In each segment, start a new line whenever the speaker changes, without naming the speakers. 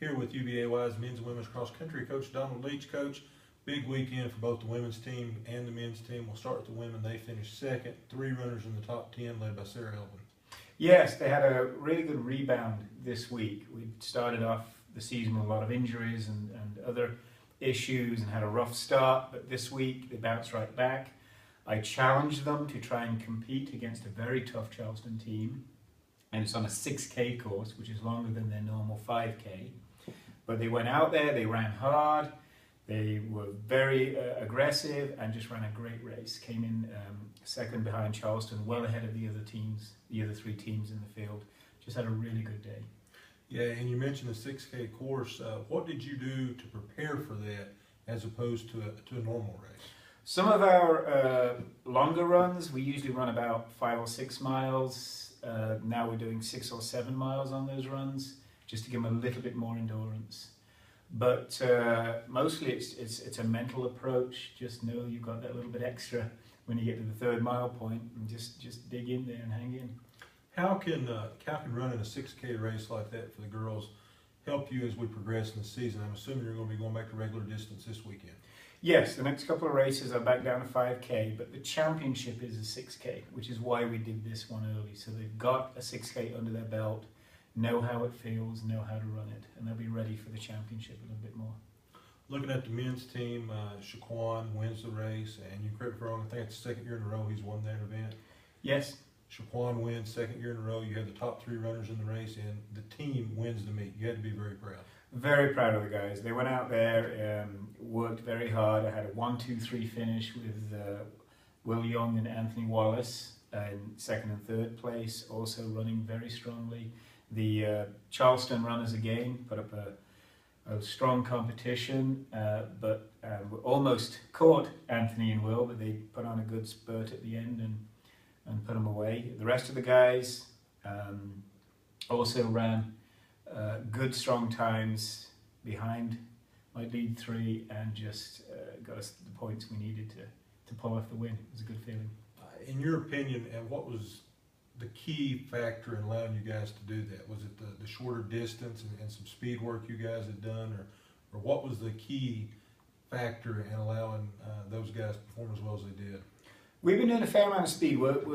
Here with UVAY's men's and women's cross country coach Donald Leech. Coach, big weekend for both the women's team and the men's team. We'll start with the women. They finished second, 3 runners in the top 10 led by Sarah Elvin.
Yes, they had a really good rebound this week. We started off the season with a lot of injuries and other issues and had a rough start, but this week they bounced right back. I challenged them to try and compete against a very tough Charleston team, and it's on a 6K course, which is longer than their normal 5K. But they went out there, they ran hard, they were very aggressive and just ran a great race. Came in second behind Charleston, well ahead of the other teams, the other 3 teams in the field. Just had a really good day.
Yeah, and you mentioned the 6K course. What did you do to prepare for that as opposed to a normal race?
Some of our longer runs, we usually run about 5 or 6 miles. Now we're doing 6 or 7 miles on those runs, just to give them a little bit more endurance. But mostly it's a mental approach. Just know you've got that little bit extra when you get to the 3rd mile point, and just dig in there and hang in.
How can running a 6K race like that for the girls help you as we progress in the season? I'm assuming you're going to be going back to regular distance this weekend.
Yes, the next couple of races are back down to 5K, but the championship is a 6K, which is why we did this one early. So they've got a 6K under their belt, know how it feels, know how to run it, and they'll be ready for the championship a little bit more.
Looking at the men's team, Shaquan wins the race, and you correct me if I'm wrong, I think it's the 2nd year in a row he's won that event.
Yes.
Shaquan wins 2nd year in a row. You have the top 3 runners in the race, and the team wins the meet. You had to be very proud. Very
proud of the guys. They went out there, worked very hard. I had a 1-2-3 finish with Will Young and Anthony Wallace in 2nd and 3rd place, also running very strongly. The Charleston runners again put up a strong competition, but we almost caught Anthony and Will, but they put on a good spurt at the end and put them away. The rest of the guys also ran good strong times behind my lead 3 and just got us the points we needed to pull off the win. It was a good feeling.
In your opinion, and what was the key factor in allowing you guys to do that? Was it the shorter distance and some speed work you guys had done, or what was the key factor in allowing those guys to perform as well as they did?
We've been doing a fair amount of speed work.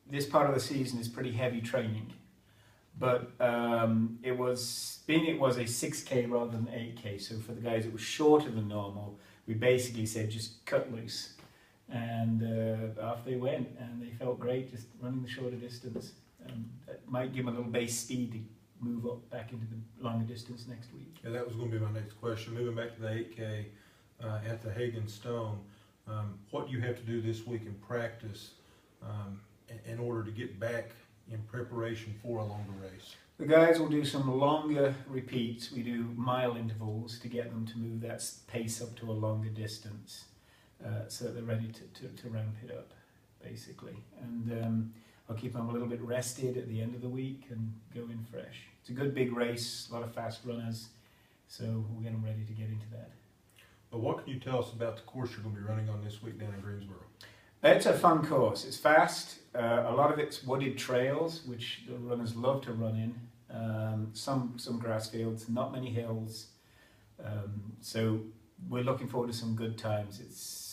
This part of the season is pretty heavy training, but it was a 6K rather than 8K. So for the guys, it was shorter than normal. We basically said just cut loose. And off they went, and they felt great just running the shorter distance. That might give them a little base speed to move up back into the longer distance next week.
Yeah, that was going to be my next question. Moving back to the 8K at the Hagen Stone, what do you have to do this week in practice in order to get back in preparation for a longer race?
The guys will do some longer repeats. We do mile intervals to get them to move that pace up to a longer distance. So that they're ready to ramp it up, basically. And I'll keep them a little bit rested at the end of the week and go in fresh. It's a good big race, a lot of fast runners, so we'll get them ready to get into that.
Well, what can you tell us about the course you're going to be running on this week down in Greensboro?
It's a fun course. It's fast. A lot of it's wooded trails, which the runners love to run in. Some grass fields, not many hills. So we're looking forward to some good times. It's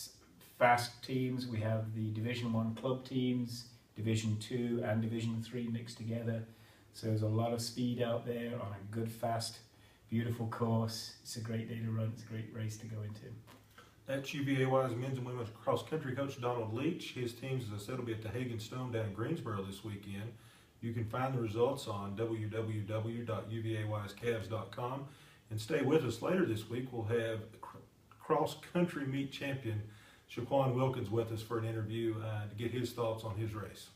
fast teams. We have the Division 1 club teams, Division 2 and Division 3 mixed together. So there's a lot of speed out there on a good, fast, beautiful course. It's a great day to run. It's a great race to go into.
That's UVAY's men's and women's cross country coach Donald Leech. His teams, as I said, will be at the Hagen Stone down in Greensboro this weekend. You can find the results on www.uvayscavs.com. And stay with us later this week. We'll have cross country meet champion Shaquan Wilkins with us for an interview to get his thoughts on his race.